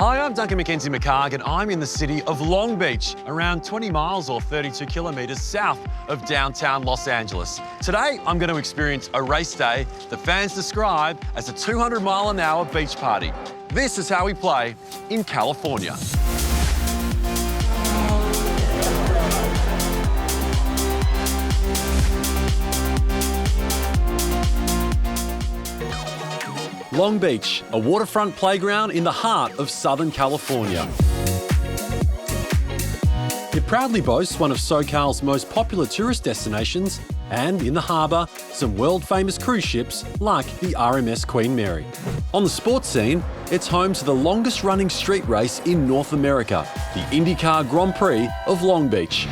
Hi, I'm Duncan McKenzie-McHarg and I'm in the city of Long Beach, around 20 miles or 32 kilometres south of downtown Los Angeles. Today, I'm going to experience a race day that fans describe as a 200-mile-an-hour beach party. This is how we play in California. Long Beach, a waterfront playground in the heart of Southern California. It proudly boasts one of SoCal's most popular tourist destinations, and in the harbour, some world-famous cruise ships like the RMS Queen Mary. On the sports scene, it's home to the longest-running street race in North America, the IndyCar Grand Prix of Long Beach.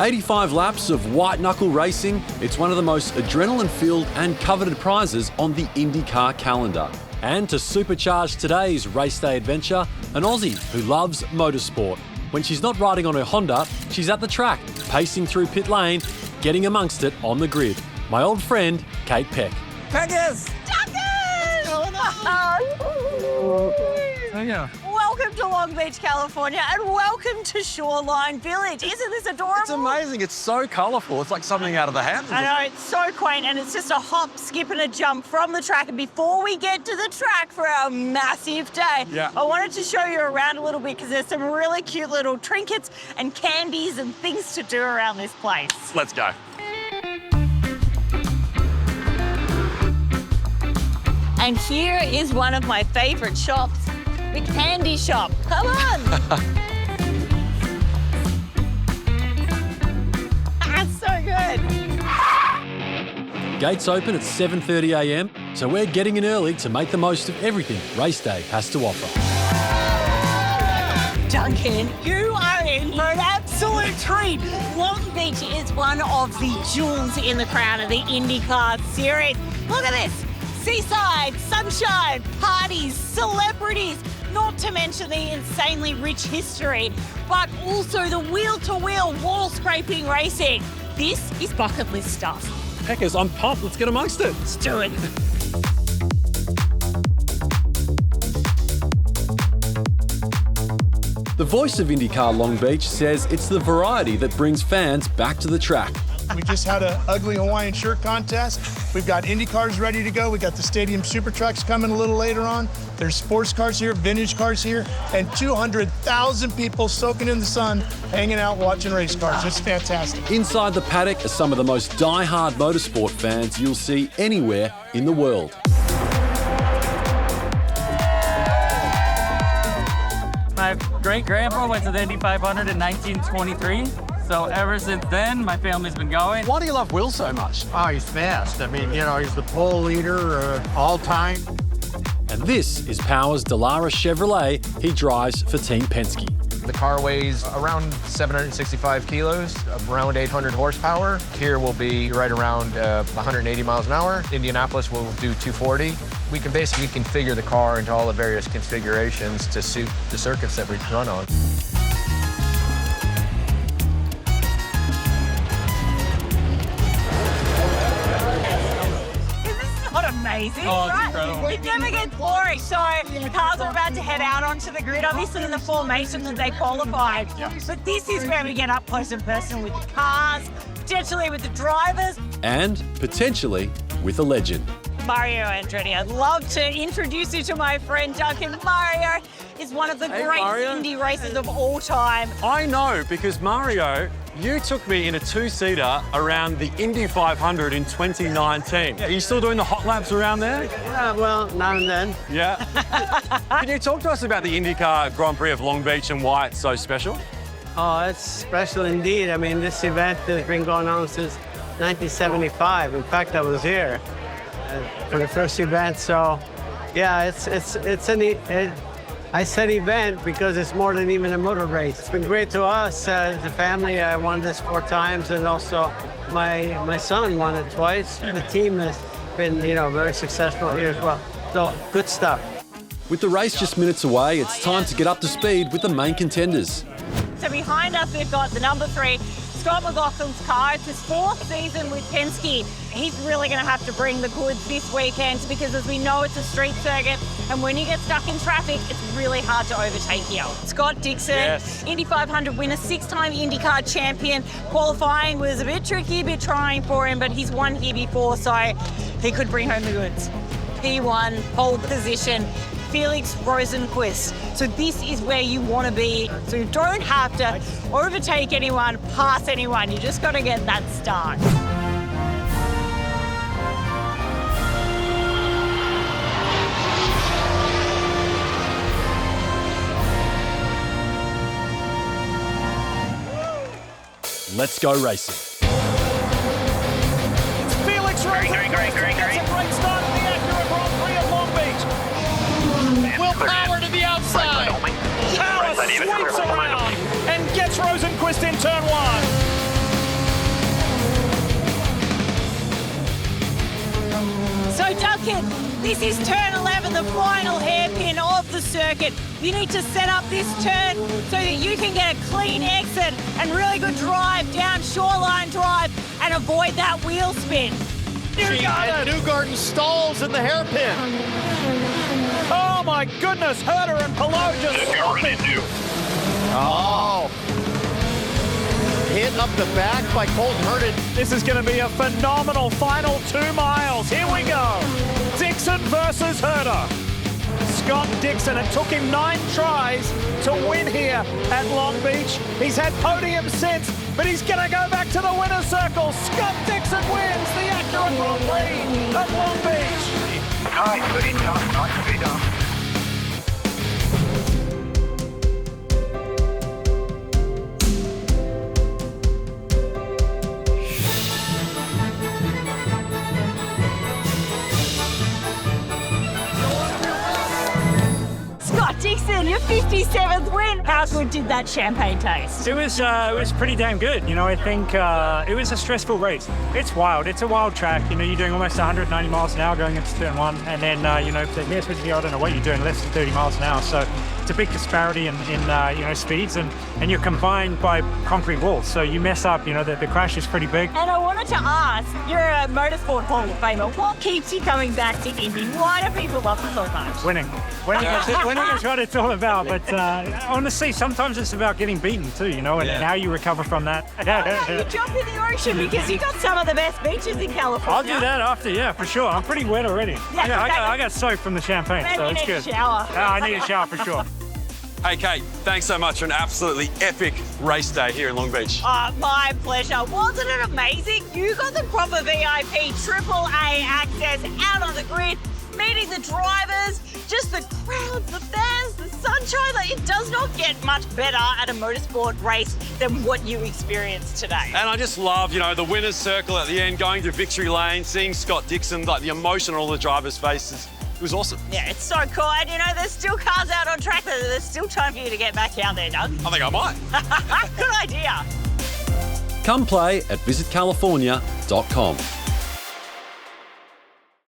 85 laps of white-knuckle racing, it's one of the most adrenaline-filled and coveted prizes on the IndyCar calendar. And to supercharge today's race day adventure, an Aussie who loves motorsport. When she's not riding on her Honda, she's at the track, pacing through pit lane, getting amongst it on the grid. My old friend, Kate Peck. Peckers! Duncan! What's going on? Oh, yeah. Welcome to Long Beach, California, and welcome to Shoreline Village. Isn't this adorable? It's amazing. It's so colourful. It's like something out of the Hamptons. I know, it's so quaint, and it's just a hop, skip, and a jump from the track. And before we get to the track for our massive day, I wanted to show you around a little bit because there's some really cute little trinkets and candies and things to do around this place. Let's go. And here is one of my favourite shops, the candy shop. Come on. That's so good. Gates open at 7:30 a.m, so we're getting in early to make the most of everything race day has to offer. Duncan, you are in for an absolute treat. Long Beach is one of the jewels in the crown of the IndyCar series. Look at this. Seaside, sunshine, parties, celebrities, not to mention the insanely rich history, but also the wheel-to-wheel wall-scraping racing. This is bucket list stuff. Peckers, I'm pumped. Let's get amongst it. Let's do it. The voice of IndyCar Long Beach says it's the variety that brings fans back to the track. We just had an ugly Hawaiian shirt contest. We've got Indy cars ready to go. We got the stadium super trucks coming a little later on. There's sports cars here, vintage cars here, and 200,000 people soaking in the sun, hanging out, watching race cars. It's fantastic. Inside the paddock are some of the most die-hard motorsport fans you'll see anywhere in the world. My great-grandpa went to the Indy 500 in 1923. So ever since then, my family's been going. Why do you love Will so much? Oh, he's fast. I mean, you know, he's the pole leader all time. And this is Power's Dallara Chevrolet he drives for Team Penske. The car weighs around 765 kilos, around 800 horsepower. Here will be right around 180 miles an hour. Indianapolis will do 240. We can basically configure the car into all the various configurations to suit the circuits that we run on. Amazing, oh, it's right? incredible. It never gets boring. So the cars are about to head out onto the grid, obviously in the formation that they qualified. But this is where we get up close and personal with the cars, potentially with the drivers. And potentially with a legend. Mario Andretti. I'd love to introduce you to my friend Duncan. Mario is one of the great Indy racers of all time. I know, because Mario, you took me in a two-seater around the Indy 500 in 2019. Are you still doing the hot laps around there? Yeah, well, now and then. Yeah. Can you talk to us about the IndyCar Grand Prix of Long Beach and why it's so special? Oh, it's special indeed. I mean, this event has been going on since 1975. In fact, I was here for the first event. So, yeah, I said event because it's more than even a motor race. It's been great to us as a family. I won this 4 times, and also my son won it twice. The team has been, you know, very successful here as well. So, good stuff. With the race just minutes away, it's time to get up to speed with the main contenders. So behind us, we've got the number 3, Scott McLaughlin's car. It's his 4th season with Penske. he's really going to have to bring the goods this weekend because, as we know, it's a street circuit, and when you get stuck in traffic, it's really hard to overtake here. Scott Dixon, Yes. Indy 500 winner, 6-time IndyCar champion. Qualifying was a bit tricky, a bit trying for him, but he's won here before, so he could bring home the goods. P1, pole position, Felix Rosenquist. So this is where you want to be. So you don't have to overtake anyone, pass anyone. You just got to get that start. Let's go racing. Felix Rosenquist gets a great start in the Acura Grand Prix of Long Beach. Will Power to the outside. Power sweeps around and gets Rosenquist in turn 1. So Duncan, this is turn 11, the final hairpin of the circuit. You need to set up this turn so that you can get a clean exit and really good drive down Shoreline Drive and avoid that wheel spin. Newgarden stalls in the hairpin. Oh my goodness, Herter and Palou just stopping. Oh. Hit up the back by Colton Herter. This is going to be a phenomenal final 2 miles. Here we go. Dixon versus Herter. Scott Dixon, it took him 9 tries to win here at Long Beach. He's had podiums since, but he's going to go back to the winner's circle. Scott Dixon wins the Acura Grand Prix at Long Beach. Nice, very tough, nice, very tough. Dixon, your 57th win. How good did that champagne taste? It was pretty damn good. You know, I think it was a stressful race. It's wild. It's a wild track. You know, you're doing almost 190 miles an hour going into turn 1, and then you know, near specifically, I don't know what you're doing, less than 30 miles an hour. So it's a big disparity in you know, speeds, and you're confined by concrete walls. So you mess up. You know, the crash is pretty big. And I wanted to ask, you're a motorsport Hall of Famer. What keeps you coming back to Indy? Why do people love it so much? Winning is what it's all about. But honestly, sometimes it's about getting beaten too, you know, and how you recover from that. You jump in the ocean because you got some of the best beaches in California. I'll do that after, yeah, for sure. I'm pretty wet already. I got soaked from the champagne, so it's good. Shower. I need a shower for sure. Hey, Kate, thanks so much for an absolutely epic race day here in Long Beach. My pleasure. Wasn't it amazing? You got the proper VIP AAA access out on the grid, meeting the drivers, just the crowds, the fans, the sunshine. Like, it does not get much better at a motorsport race than what you experienced today. And I just love, you know, the winner's circle at the end, going through victory lane, seeing Scott Dixon, like the emotion on all the drivers' faces. It was awesome. Yeah, it's so cool. And, you know, there's still cars out on track. There's still time for you to get back out there, Doug. I think I might. Good idea. Come play at visitcalifornia.com.